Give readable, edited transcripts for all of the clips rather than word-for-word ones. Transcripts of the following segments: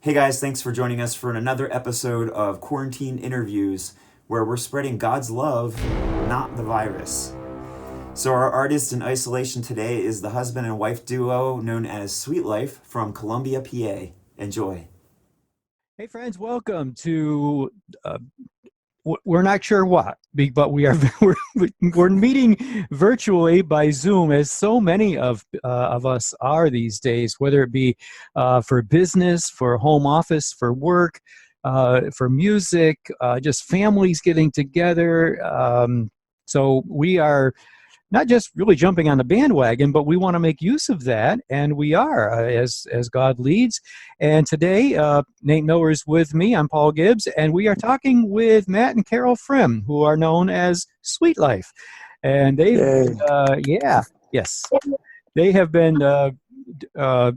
Hey guys, thanks for joining us for another episode of Quarantine Interviews, where we're spreading God's love, not the virus. So, our artist in isolation today is the husband and wife duo known as Sweetlife from Columbia, PA. Enjoy. Hey friends, welcome to we're not sure what, but we are we're meeting virtually by Zoom, as so many of us are these days, whether it be for business, for home office, for work, for music, just families getting together. So we are not just really jumping on the bandwagon, but we want to make use of that, and we are, as God leads. And today, Nate Miller is with me. I'm Paul Gibbs, and we are talking with Matt and Carol Frigm, who are known as Sweetlife. And they have been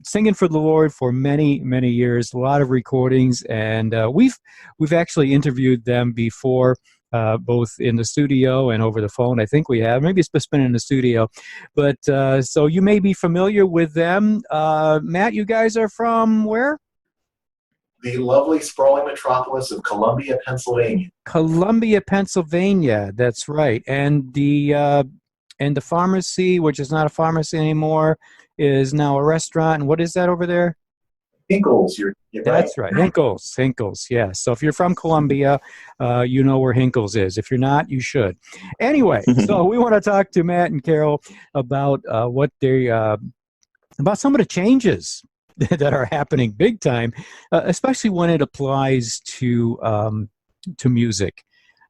singing for the Lord for many, many years. A lot of recordings, and we've actually interviewed them before. Both in the studio and over the phone. I think we have. Maybe it's just been in the studio. But so you may be familiar with them. Matt, you guys are from where? The lovely, sprawling metropolis of Columbia, Pennsylvania. Columbia, Pennsylvania. That's right. And the pharmacy, which is not a pharmacy anymore, is now a restaurant. And what is that over there? Hinkles, you're That's right. Hinkles, yes. So if you're from Columbia, you know where Hinkles is. If you're not, you should. Anyway, so we want to talk to Matt and Carol about what they about some of the changes that are happening big time, especially when it applies to music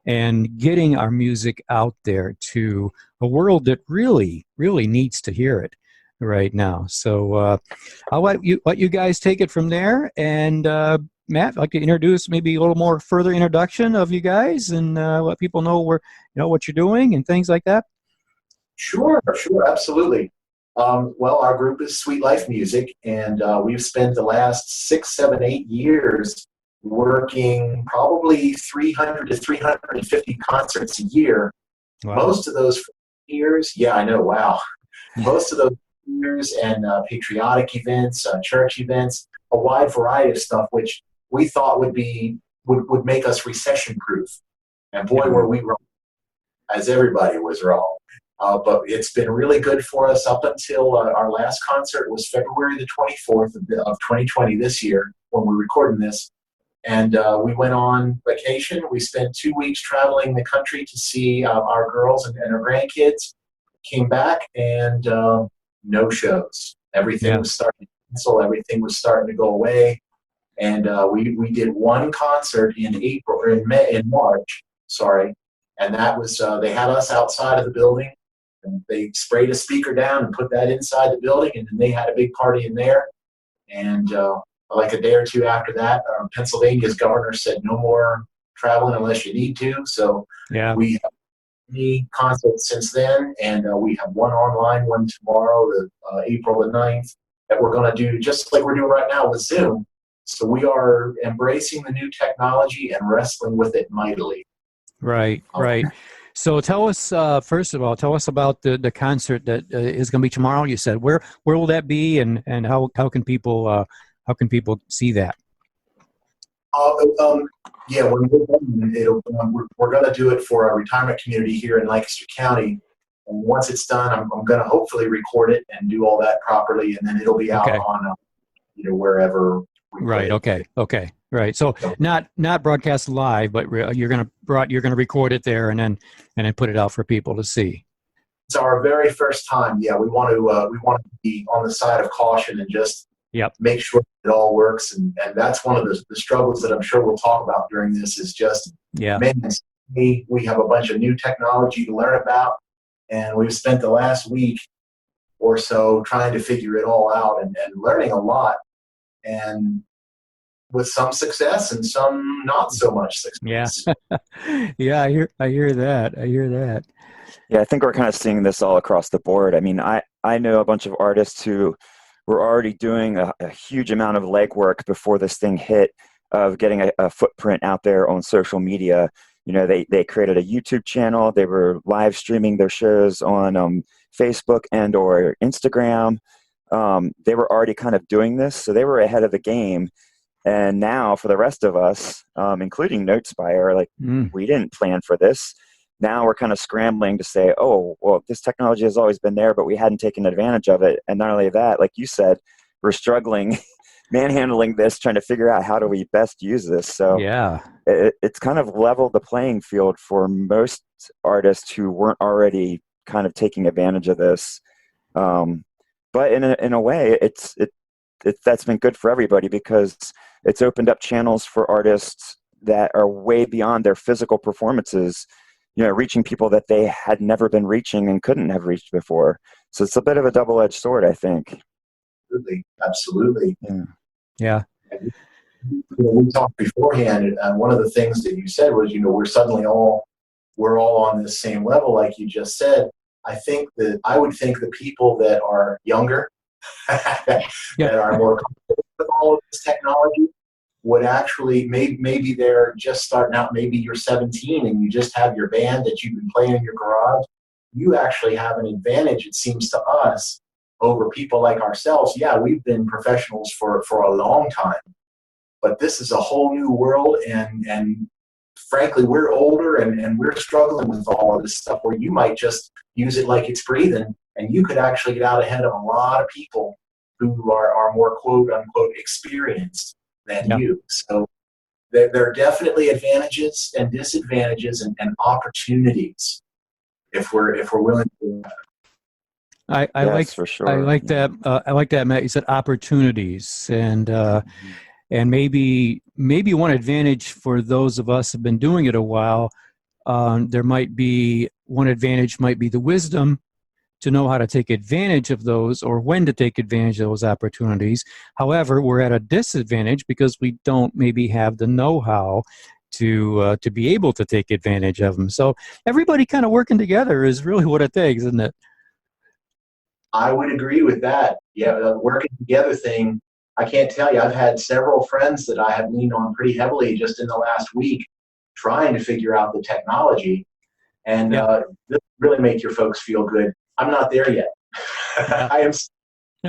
and getting our music out there to a world that really, really needs to hear it right now. So I'll let you guys take it from there. And Matt, I'd like to introduce maybe a little more further introduction of you guys and let people know what you're doing and things like that. Sure, absolutely. Well, our group is Sweetlife Music, and we've spent the last 6, 7, 8 years working probably 300 to 350 concerts a year. Wow. Most of those years, yeah, I know, wow. Most of those years and patriotic events, church events, a wide variety of stuff, which we thought would make us recession proof. And boy, were we wrong, as everybody was wrong. But it's been really good for us up until our last concert was February the 24th of 2020 this year, when we're recording this. And we went on vacation. We spent 2 weeks traveling the country to see our girls and our grandkids. Came back and no shows. Everything was starting to cancel. Everything was starting to go away. And we did one concert in March, and that was they had us outside of the building, and they sprayed a speaker down and put that inside the building, and then they had a big party in there. And like a day or two after that, Pennsylvania's governor said no more traveling unless you need to. So we have many concerts since then, and we have one online one tomorrow, April the 9th, that we're going to do just like we're doing right now with Zoom. So we are embracing the new technology and wrestling with it mightily. Right. So tell us, first of all, about the concert that is going to be tomorrow. You said where will that be, and how can people see that? When we're going to do it for our retirement community here in Lancaster County. And once it's done, I'm going to hopefully record it and do all that properly, and then it'll be out on wherever. Right. Okay. Right. So not broadcast live, but you're going to record it there and then put it out for people to see. It's our very first time. Yeah, we want to be on the side of caution and just make sure it all works. And that's one of the struggles that I'm sure we'll talk about during this is just, man, we have a bunch of new technology to learn about. And we've spent the last week or so trying to figure it all out and learning a lot. And with some success and some not so much success. Yeah, I hear that. Yeah, I think we're kind of seeing this all across the board. I mean, I know a bunch of artists who were already doing a huge amount of legwork before this thing hit, of getting a footprint out there on social media. You know, they created a YouTube channel. They were live streaming their shows on Facebook and or Instagram. They were already kind of doing this, so they were ahead of the game. And now for the rest of us, including Notespire, like we didn't plan for this. Now we're kind of scrambling to say, oh, well, this technology has always been there, but we hadn't taken advantage of it. And not only that, like you said, we're struggling, manhandling this, trying to figure out how do we best use this. So Yeah. It's kind of leveled the playing field for most artists who weren't already kind of taking advantage of this. But in a way, that's been good for everybody because it's opened up channels for artists that are way beyond their physical performances, reaching people that they had never been reaching and couldn't have reached before. So it's a bit of a double-edged sword, I think. Absolutely. Yeah. We talked beforehand, and one of the things that you said was, we're all on this same level, like you just said. I would think the people that are younger, that are more comfortable with all of this technology, would actually, maybe they're just starting out, maybe you're 17 and you just have your band that you've been playing in your garage. You actually have an advantage, it seems to us, over people like ourselves. Yeah, we've been professionals for a long time, but this is a whole new world, and frankly, we're older and we're struggling with all of this stuff where you might just use it like it's breathing, and you could actually get out ahead of a lot of people who are more quote unquote experienced than you. So there are definitely advantages and disadvantages and opportunities if we're willing to do that. I like for sure. I like that. I like that, Matt. You said opportunities, and maybe one advantage for those of us who've been doing it a while. There might be one advantage, might be the wisdom to know how to take advantage of those or when to take advantage of those opportunities. However, we're at a disadvantage because we don't maybe have the know-how to be able to take advantage of them. So everybody kind of working together is really what it takes, isn't it? I would agree with that. Yeah, the working together thing, I can't tell you. I've had several friends that I have leaned on pretty heavily just in the last week trying to figure out the technology. And this really make your folks feel good. I'm not there yet. I am.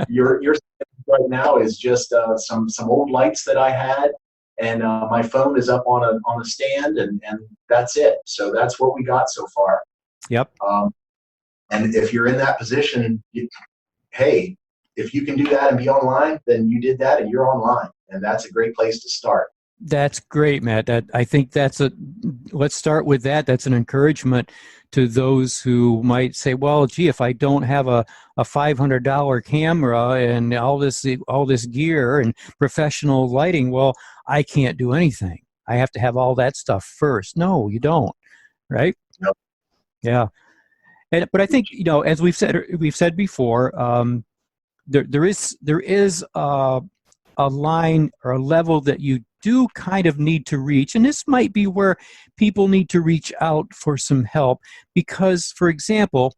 Your right now is just some old lights that I had, and my phone is up on a stand, and that's it. So that's what we got so far. Yep. And if you're in that position, hey, if you can do that and be online, then you did that and you're online, and that's a great place to start. That's great, Matt. I think let's start with that. That's an encouragement to those who might say, well, gee, if I don't have a $500 camera and all this gear and professional lighting, well, I can't do anything. I have to have all that stuff first. No, you don't. Right? Nope. Yeah. But I think, as we've said before, there is a line or a level that you do kind of need to reach, and this might be where people need to reach out for some help because, for example,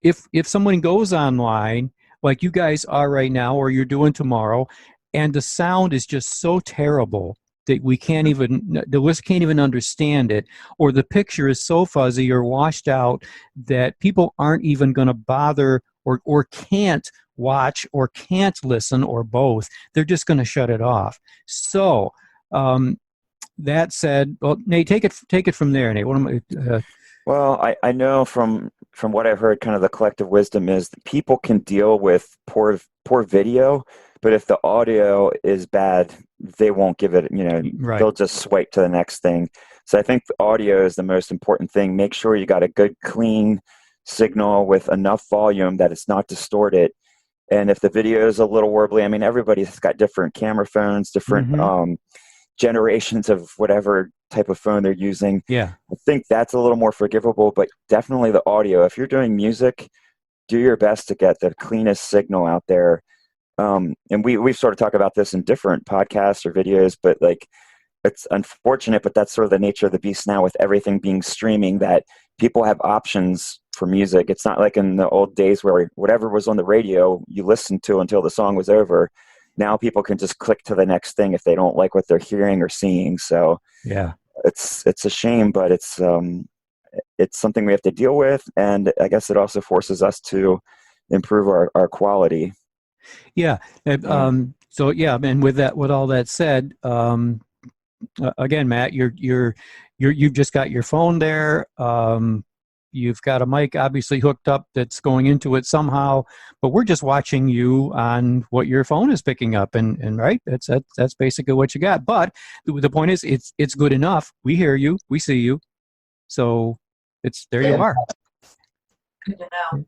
if someone goes online like you guys are right now or you're doing tomorrow, and the sound is just so terrible that the list can't even understand it, or the picture is so fuzzy or washed out that people aren't even going to bother or can't watch or can't listen or both. They're just going to shut it off. So that said, well, Nate, take it from there, Nate. Well, I know from what I've heard, kind of the collective wisdom is that people can deal with poor video, but if the audio is bad, they won't give it, Right. They'll just swipe to the next thing. So I think the audio is the most important thing. Make sure you got a good, clean signal with enough volume that it's not distorted. And if the video is a little warbly, everybody's got different camera phones, different generations of whatever type of phone they're using. Yeah. I think that's a little more forgivable, but definitely the audio. If you're doing music, do your best to get the cleanest signal out there. And we've sort of talked about this in different podcasts or videos, but it's unfortunate, but that's sort of the nature of the beast now with everything being streaming, that people have options for music. It's not like in the old days where whatever was on the radio, you listened to until the song was over. Now people can just click to the next thing if they don't like what they're hearing or seeing. So yeah, it's a shame, but it's something we have to deal with. And I guess it also forces us to improve our quality. Yeah. So yeah, and with all that said, again, Matt, you've just got your phone there. You've got a mic obviously hooked up that's going into it somehow, but we're just watching you on what your phone is picking up, and right, that's basically what you got. But the point is, it's good enough. We hear you, we see you, so it's there. You are. Good to know.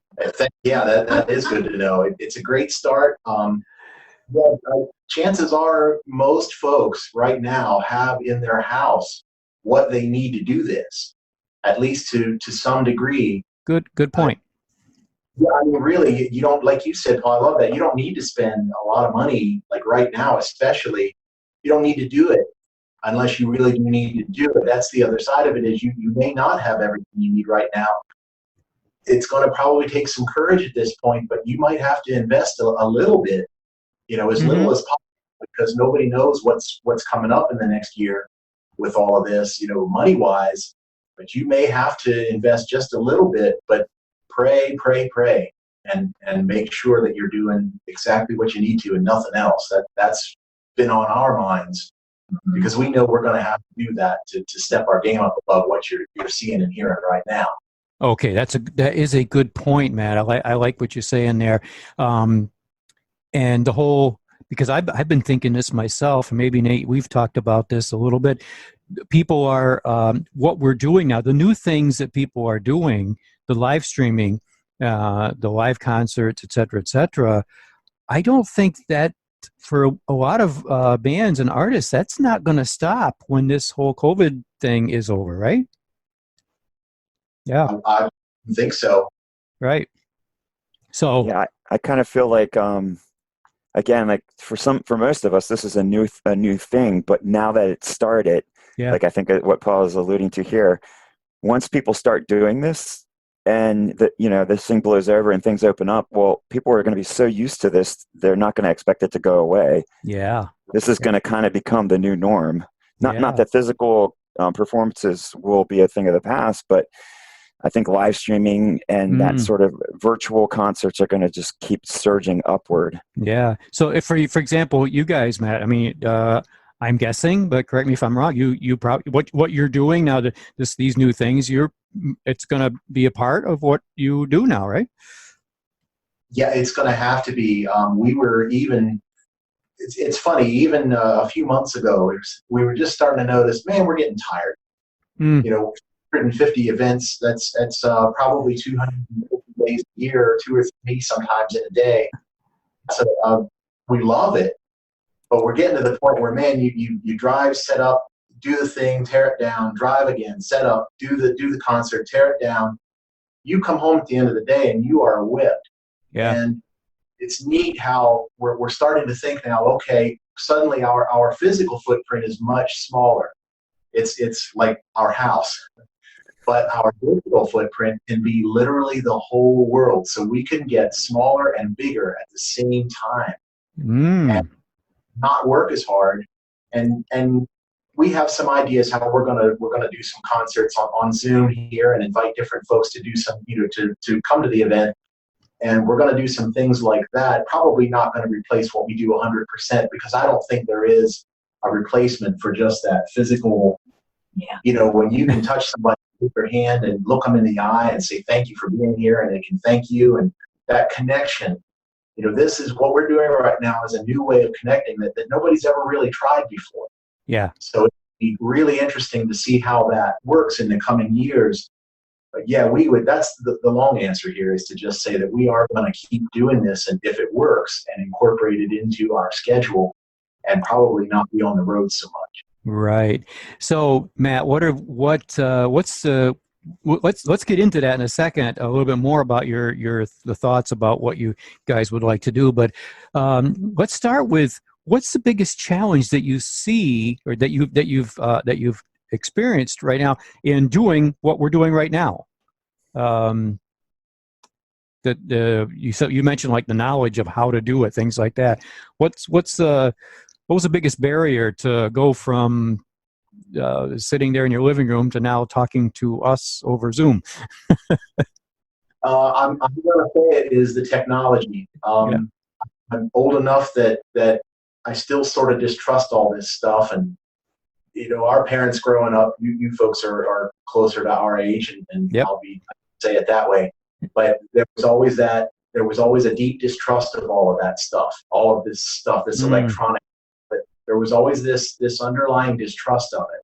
Yeah, that is good to know. It's a great start. Chances are most folks right now have in their house what they need to do this, at least to some degree. Good point. Yeah, I mean, really, you don't, like you said, Paul, I love that. You don't need to spend a lot of money, like right now, especially. You don't need to do it unless you really do need to do it. That's the other side of it, is you may not have everything you need right now. It's going to probably take some courage at this point, but you might have to invest a little bit, as little as possible, because nobody knows what's coming up in the next year with all of this, money-wise. But you may have to invest just a little bit, but pray, and make sure that you're doing exactly what you need to and nothing else. That's been on our minds, because we know we're going to have to do that to step our game up above what you're seeing and hearing right now. Okay, that is a good point, Matt. I like what you're saying there, and the whole, because I've been thinking this myself, and maybe Nate, we've talked about this a little bit. People are what we're doing now, the new things that people are doing, the live streaming, the live concerts, et cetera. I don't think that for a lot of bands and artists, that's not going to stop when this whole COVID thing is over, right? Yeah, I think so. right. So Yeah, I kind of feel like again, like for most of us, this is a new thing. But now that it started, yeah, like I think what Paul is alluding to here, once people start doing this, and this thing blows over and things open up, well, people are going to be so used to this, they're not going to expect it to go away. yeah, This is going to kind of become the new norm. Not yeah. that physical performances will be a thing of the past, but I think live streaming and that sort of virtual concerts are going to just keep surging upward. Yeah. So if for example, you guys, Matt, I mean, I'm guessing, but correct me if I'm wrong. You probably what you're doing now, these new things, it's going to be a part of what you do now, right? Yeah, it's going to have to be. We were even. It's funny. Even a few months ago, we were just starting to notice, man, we're getting tired. 150 events. That's probably 250 days a year, 2 or 3 sometimes in a day. So we love it, but we're getting to the point where, man, you drive, set up, do the thing, tear it down, drive again, set up, do the concert, tear it down. You come home at the end of the day and you are whipped. Yeah. And it's neat how we're starting to think now, okay, suddenly our physical footprint is much smaller. It's like our house. But our digital footprint can be literally the whole world. So we can get smaller and bigger at the same time and not work as hard. And we have some ideas how we're gonna do some concerts on Zoom here and invite different folks to do some, to come to the event. And we're going to do some things like that. Probably not going to replace what we do 100%, because I don't think there is a replacement for just that physical. Yeah. When you can touch somebody with your hand and look them in the eye and say thank you for being here, and they can thank you, and that connection. This is what we're doing right now, is a new way of connecting that nobody's ever really tried before. Yeah. So it'd be really interesting to see how that works in the coming years. But yeah, we would. That's the long answer here, is to just say that we are going to keep doing this, and if it works, and incorporate it into our schedule, and probably not be on the road so much. Right. So, Matt, let's get into that in a second. A little bit more about the thoughts about what you guys would like to do, but let's start with, what's the biggest challenge that you see, or that you've experienced right now in doing what we're doing right now? You mentioned like the knowledge of how to do it, things like that. What was the biggest barrier to go from sitting there in your living room to now talking to us over Zoom? I'm going to say it is the technology. I'm old enough that I still sort of distrust all this stuff. And, our parents growing up, you folks are closer to our age, and Yep. say it that way. But there was always a deep distrust of all of that stuff, all of this stuff, this electronic. But there was always this underlying distrust of it.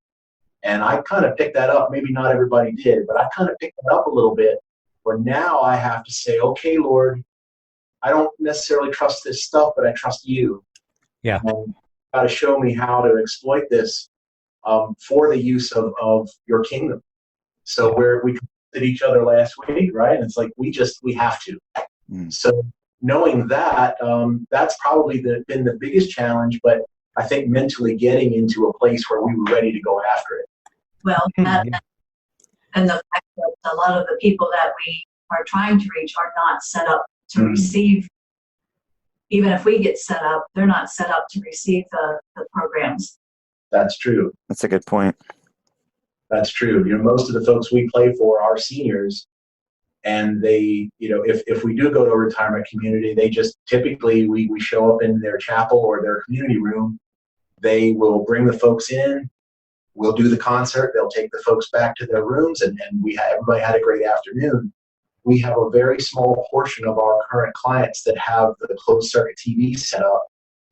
And I kind of picked that up. Maybe not everybody did, but I kind of picked it up a little bit, where now I have to say, okay, Lord, I don't necessarily trust this stuff, but I trust you. Yeah. And you got to show me how to exploit this for the use of your kingdom. So we at each other last week, right? And it's like we have to. So knowing that, that's probably been the biggest challenge, but I think mentally getting into a place where we were ready to go after it. Well, and the fact that a lot of the people that we are trying to reach are not set up to receive. Even if we get set up, they're not set up to receive the programs. That's true. That's a good point. That's true. Most of the folks we play for are seniors, and they, if we do go to a retirement community, they just typically we show up in their chapel or their community room. They will bring the folks in. We'll do the concert. They'll take the folks back to their rooms, and everybody had a great afternoon. We have a very small portion of our current clients that have the closed circuit TV set up,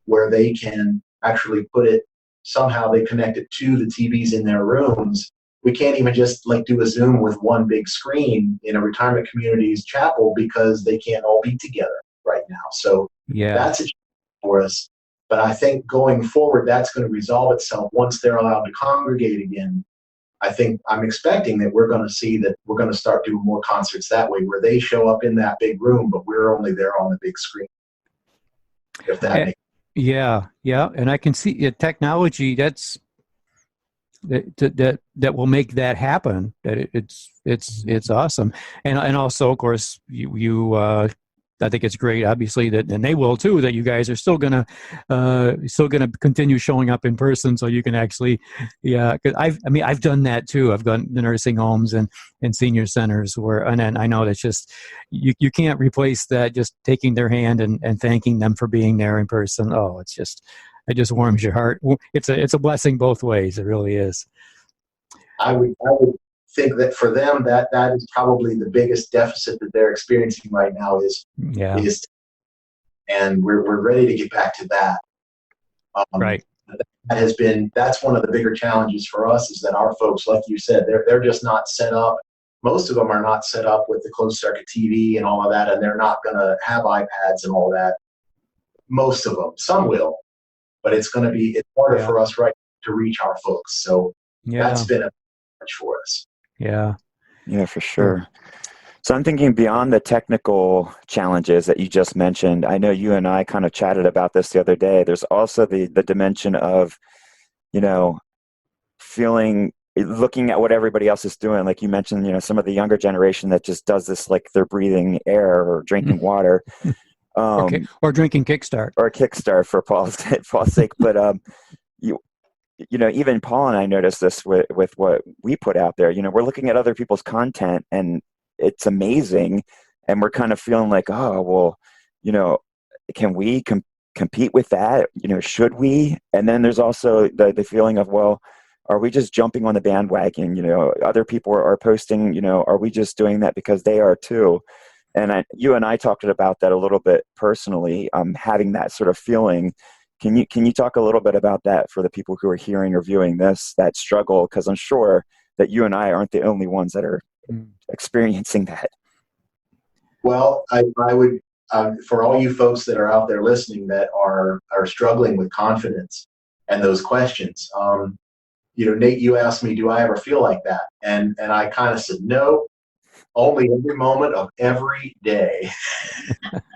where they can actually put it. Somehow they connect it to the TVs in their rooms. We can't even just do a Zoom with one big screen in a retirement community's chapel because they can't all be together right now. So that's a challenge for us. But I think going forward, that's going to resolve itself once they're allowed to congregate again. I think I'm expecting that we're going to see that we're going to start doing more concerts that way, where they show up in that big room, but we're only there on the big screen. If that makes Yeah, and I can see technology that will make that happen. That it's awesome, and also, of course, you I think it's great, obviously, that, and they will too, that you guys are still gonna continue showing up in person, so you can actually, because I've done that too. I've gone to nursing homes and senior centers and then I know that's just you can't replace that, just taking their hand and thanking them for being there in person. Oh, it just warms your heart. It's a blessing both ways. It really is. I would think that for them that is probably the biggest deficit that they're experiencing right now is and we're ready to get back to that. Right. That's one of the bigger challenges for us, is that our folks, like you said, they're just not set up. Most of them are not set up with the closed circuit TV and all of that, and they're not going to have iPads and all that. Most of them, some will, but it's harder for us right to reach our folks. So that's been a challenge for us. Yeah, for sure. So I'm thinking beyond the technical challenges that you just mentioned. I know you and I kind of chatted about this the other day. There's also the dimension of, looking at what everybody else is doing. Like you mentioned, some of the younger generation that just does this, like they're breathing air or drinking water. Or drinking Kickstart. Or Kickstart for Paul's sake. But even Paul and I noticed this with what we put out there. We're looking at other people's content and it's amazing, and we're kind of feeling like, oh, well, can we compete with that? Should we? And then there's also the feeling of, well, are we just jumping on the bandwagon? Other people are posting, are we just doing that because they are too? And you and I talked about that a little bit personally, having that sort of feeling. Can you talk a little bit about that for the people who are hearing or viewing that struggle? Because I'm sure that you and I aren't the only ones that are experiencing that. Well, I would, for all you folks that are out there listening that are struggling with confidence and those questions, Nate, you asked me, do I ever feel like that? And I kind of said, no, only every moment of every day.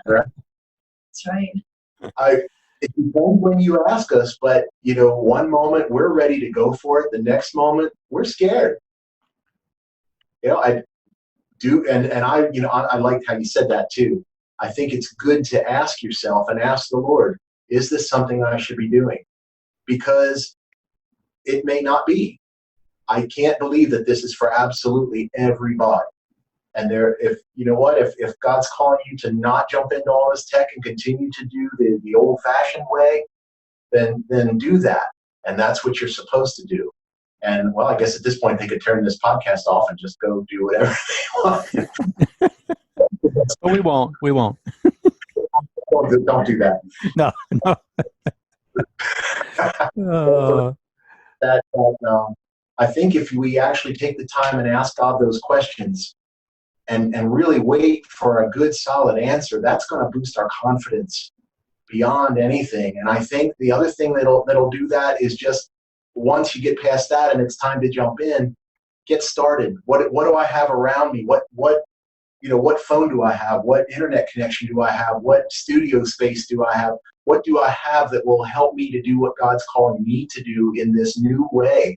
Right? That's right. It depends when you ask us, but one moment we're ready to go for it. The next moment we're scared. I do, and I liked how you said that too. I think it's good to ask yourself and ask the Lord, is this something I should be doing? Because it may not be. I can't believe that this is for absolutely everybody. And if God's calling you to not jump into all this tech and continue to do the old-fashioned way, then do that. And that's what you're supposed to do. And well, I guess at this point they could turn this podcast off and just go do whatever they want. But we won't. We won't. Don't do that. No. No. I think if we actually take the time and ask God those questions and really wait for a good, solid answer, that's going to boost our confidence beyond anything. And I think the other thing that'll do that is just once you get past that and it's time to jump in, get started. What do I have around me? What phone do I have? What internet connection do I have? What studio space do I have? What do I have that will help me to do what God's calling me to do in this new way?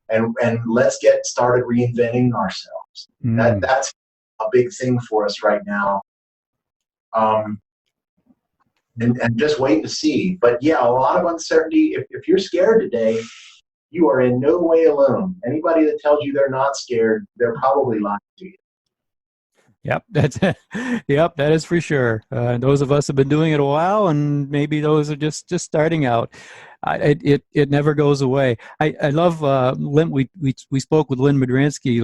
And let's get started reinventing ourselves. That's a big thing for us right now. And just wait to see. But yeah, a lot of uncertainty. If you're scared today, you are in no way alone. Anybody that tells you they're not scared, they're probably lying to you. Yep, that is for sure. Those of us have been doing it a while, and maybe those are just starting out. It never goes away. I love Lynn. We spoke with Lynn Madransky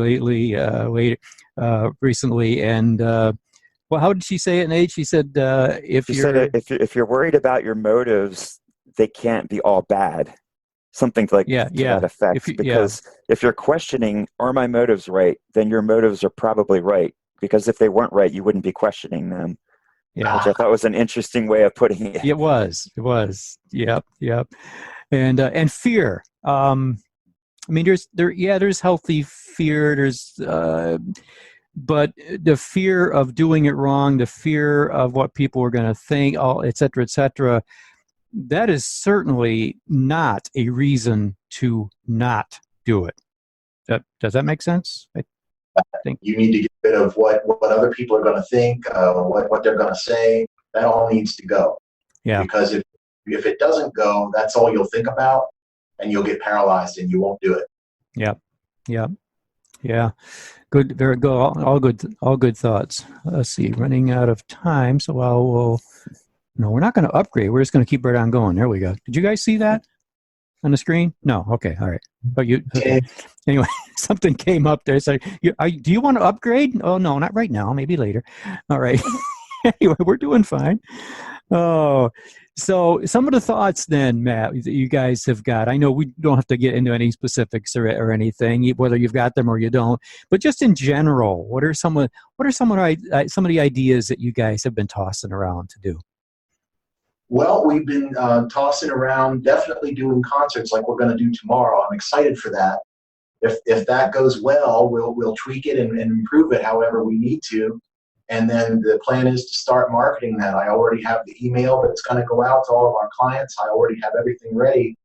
recently, and well, how did she say it, Nate? She said if you're worried about your motives, they can't be all bad. Something to that effect. If you're questioning, are my motives right? Then your motives are probably right. Because if they weren't right, you wouldn't be questioning them. Yeah. Which I thought was an interesting way of putting it. It was. Yep. And fear. I mean, there's healthy fear. But the fear of doing it wrong, the fear of what people are going to think, et cetera, that is certainly not a reason to not do it. Does that make sense? I think you need to get rid of what other people are going to think, what they're going to say. That all needs to go. Yeah. Because if it doesn't go, that's all you'll think about, and you'll get paralyzed, and you won't do it. Yeah. Good. Very good. All good thoughts. Let's see. Running out of time, so no, we're not going to upgrade. We're just going to keep right on going. There we go. Did you guys see that on the screen? No. Okay. All right. But okay. Anyway, something came up there. So, do you want to upgrade? Oh no, not right now. Maybe later. All right. Anyway, we're doing fine. Oh, so some of the thoughts then, Matt, that you guys have got. I know we don't have to get into any specifics or anything, whether you've got them or you don't. But just in general, what are some of the ideas that you guys have been tossing around to do? Well, we've been tossing around, definitely doing concerts like we're going to do tomorrow. I'm excited for that. If that goes well, we'll tweak it and improve it however we need to. And then the plan is to start marketing that. I already have the email that's going to go out to all of our clients. I already have everything ready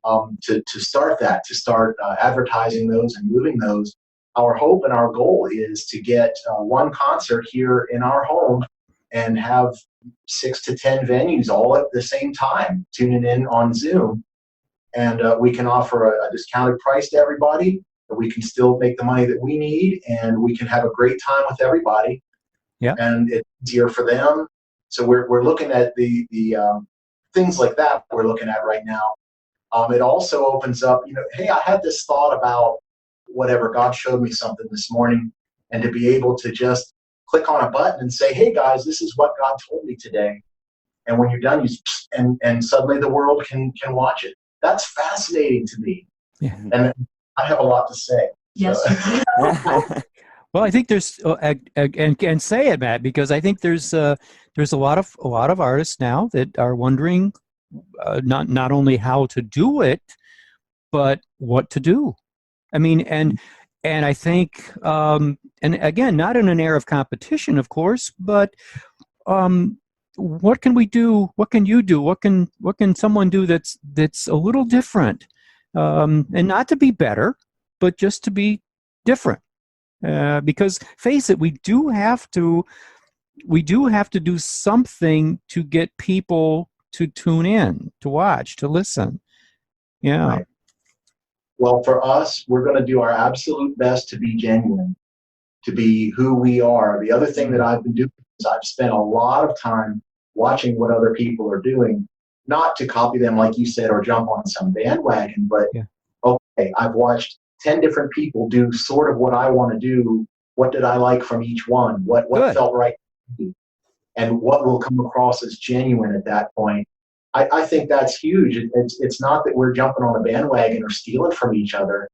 to start that, to start advertising those and moving those. Our hope and our goal is to get one concert here in our home and have 6 to 10 venues all at the same time tuning in on Zoom. And we can offer a discounted price to everybody, but we can still make the money that we need, and we can have a great time with everybody. Yeah. And it's easier for them. So we're looking at the things like that we're looking at right now. It also opens up, hey, I had this thought about whatever. God showed me something this morning, and to be able to just click on a button and say, hey guys, this is what God told me today. And when you're done, and suddenly the world can watch it. That's fascinating to me. Yeah. And I have a lot to say. Yes. So. Well, I think there's and say it, Matt, because I think there's a lot of artists now that are wondering not only how to do it, but what to do. I mean, and I think, and again, not in an air of competition, of course, but what can we do? What can you do? What can someone do that's a little different, and not to be better, but just to be different. Because face it, we do have to do something to get people to tune in, to watch, to listen. Yeah. Right. Well, for us, we're going to do our absolute best to be genuine, to be who we are. The other thing that I've been doing is I've spent a lot of time watching what other people are doing not to copy them, like you said, or jump on some bandwagon, but Yeah. okay, I've watched 10 different people do sort of what I want to do. What did I like from each one? What Good. felt right to me? And what will come across as genuine at that point? I think that's huge. It's not that we're jumping on a bandwagon or stealing from each other.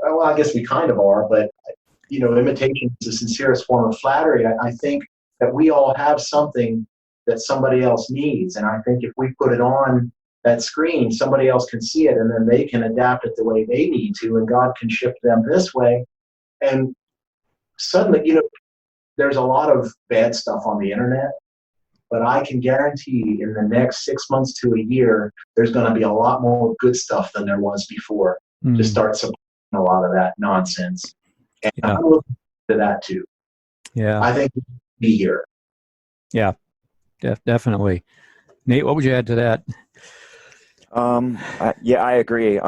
Well, I guess we kind of are, but imitation is the sincerest form of flattery. I think that we all have something that somebody else needs, and I think if we put it on that screen, somebody else can see it, and then they can adapt it the way they need to, and God can shift them this way. And suddenly, there's a lot of bad stuff on the internet, but I can guarantee in the next 6 months to a year, there's going to be a lot more good stuff than there was before to start supporting a lot of that nonsense. And I'm looking to that too. Yeah. I think we'll be here. Yeah, definitely. Nate, what would you add to that? I agree.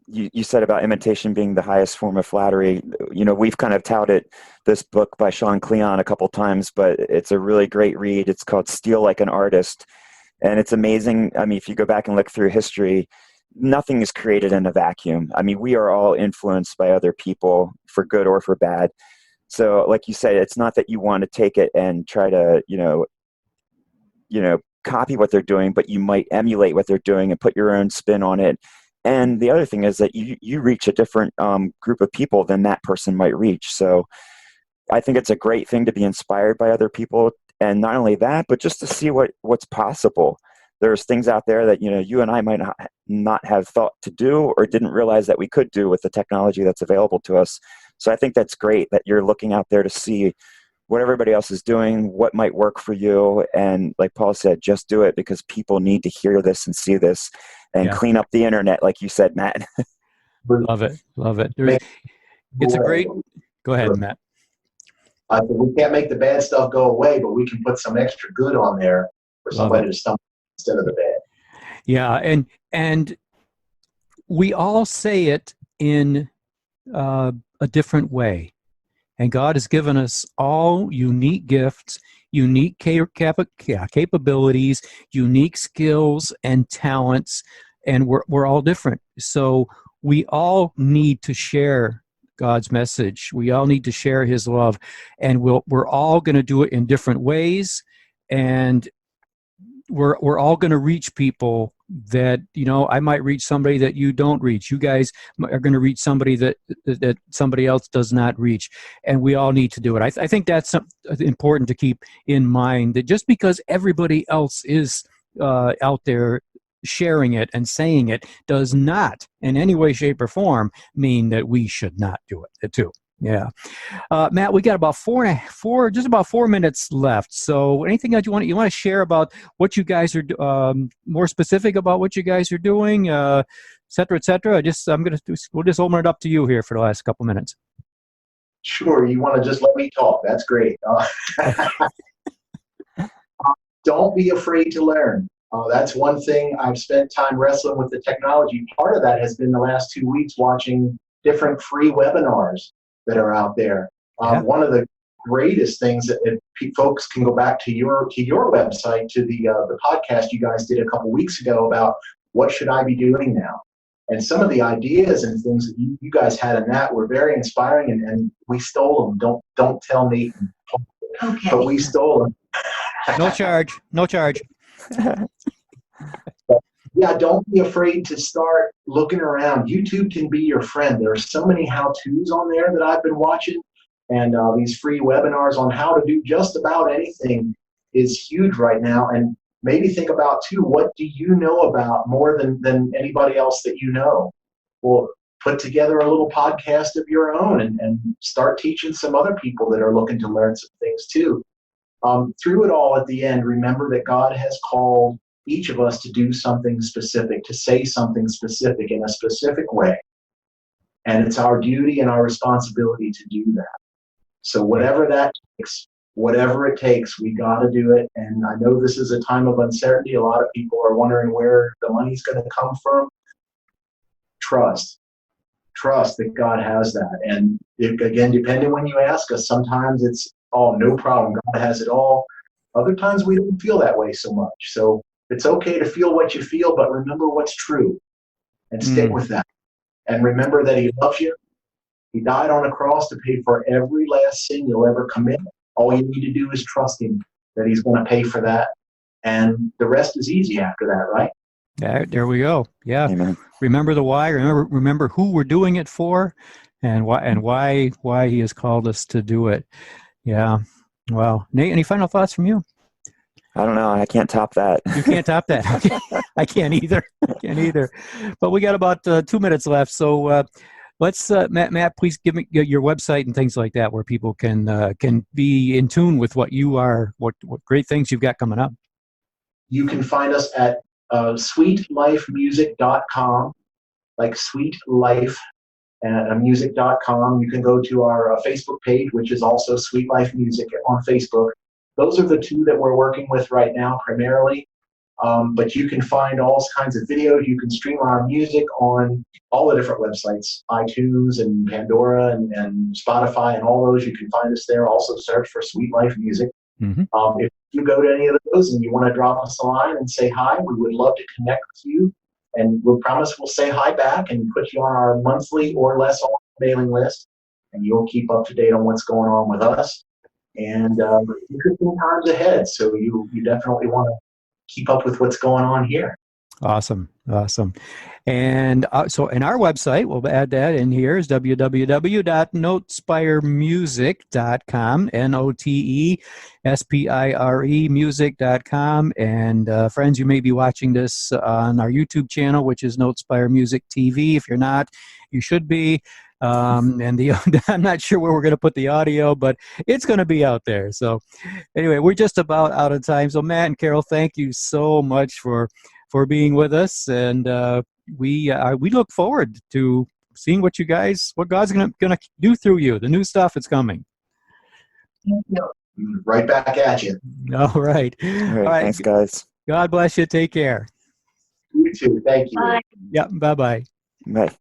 You said about imitation being the highest form of flattery. We've kind of touted this book by Sean Cleon a couple times, but it's a really great read. It's called Steal Like an Artist. And it's amazing. I mean, if you go back and look through history, nothing is created in a vacuum. I mean, we are all influenced by other people for good or for bad. So like you said, it's not that you want to take it and try to, copy what they're doing, but you might emulate what they're doing and put your own spin on it. And the other thing is that you reach a different group of people than that person might reach. So I think it's a great thing to be inspired by other people. And not only that, but just to see what's possible. There's things out there that, you and I might not have thought to do or didn't realize that we could do with the technology that's available to us. So I think that's great that you're looking out there to see what everybody else is doing, what might work for you. And like Paul said, just do it because people need to hear this and see this and clean up the internet, like you said, Matt. Love it. It's a great, go ahead, Matt. I think we can't make the bad stuff go away, but we can put some extra good on there for somebody to stumble instead of the bad. Yeah, and we all say it in a different way. And God has given us all unique gifts, unique capabilities, unique skills and talents, and we're all different. So we all need to share God's message. We all need to share His love, and we're all going to do it in different ways, and we're all going to reach people that, I might reach somebody that you don't reach. You guys are going to reach somebody that somebody else does not reach. And we all need to do it. I think that's important to keep in mind, that just because everybody else is out there sharing it and saying it does not in any way, shape, or form mean that we should not do it too. Yeah. Matt, we got about just about 4 minutes left. So anything that you want to share about what you guys are, more specific about what you guys are doing, et cetera, et cetera? We'll just open it up to you here for the last couple minutes. Sure. You want to just let me talk. That's great. Don't be afraid to learn. That's one thing. I've spent time wrestling with the technology. Part of that has been the last 2 weeks watching different free webinars that are out there. One of the greatest things that if folks can go back to your website, to the podcast you guys did a couple weeks ago about what should I be doing now, and some of the ideas and things that you guys had in that were very inspiring, and we stole them. Don't tell Nate, Okay. but we stole them. No charge. Yeah, don't be afraid to start looking around. YouTube can be your friend. There are so many how-tos on there that I've been watching, and these free webinars on how to do just about anything is huge right now. And maybe think about, too, what do you know about more than anybody else that you know? Well, put together a little podcast of your own and start teaching some other people that are looking to learn some things, too. Through it all, at the end, remember that God has called each of us to do something specific, to say something specific in a specific way. And it's our duty and our responsibility to do that. So whatever it takes, we got to do it. And I know this is a time of uncertainty. A lot of people are wondering where the money's going to come from. Trust that God has that. And again, depending when you ask us, sometimes it's, oh, no problem, God has it all. Other times we don't feel that way so much. So It's okay to feel what you feel, but remember what's true and stick with that. And remember that he loves you. He died on a cross to pay for every last sin you'll ever commit. All you need to do is trust him that he's going to pay for that. And the rest is easy after that, right? Yeah, there we go. Yeah. Amen. Remember the why. Remember who we're doing it for, and why he has called us to do it. Yeah. Well, Nate, any final thoughts from you? I don't know. I can't top that. You can't top that. I can't either. But we got about 2 minutes left. So let's, Matt, please give me your website and things like that where people can be in tune with what you are, what great things you've got coming up. You can find us at sweetlifemusic.com, like Sweetlife and music.com. You can go to our Facebook page, which is also Sweetlife Music on Facebook. Those are the two that we're working with right now primarily. But you can find all kinds of videos. You can stream our music on all the different websites, iTunes and Pandora and Spotify and all those. You can find us there. Also search for Sweetlife Music. Mm-hmm. If you go to any of those and you want to drop us a line and say hi, we would love to connect with you. And we promise we'll say hi back and put you on our monthly or less on mailing list. And you'll keep up to date on what's going on with us. And interesting times ahead. So you definitely want to keep up with what's going on here. Awesome. And so in our website, we'll add that in here, is www.notespire.music.com, NOTESPIRE music.com. And friends, you may be watching this on our YouTube channel, which is Notespire Music TV. If you're not, you should be. And I'm not sure where we're going to put the audio, but it's going to be out there. So anyway, we're just about out of time. So Matt and Carol, thank you so much for being with us. And we look forward to seeing what God's going to do through you. The new stuff is coming. Thank you. Right back at you. All right. All right. Thanks, guys. God bless you. Take care. You too. Thank you. Bye. Yeah. Bye-bye. Bye.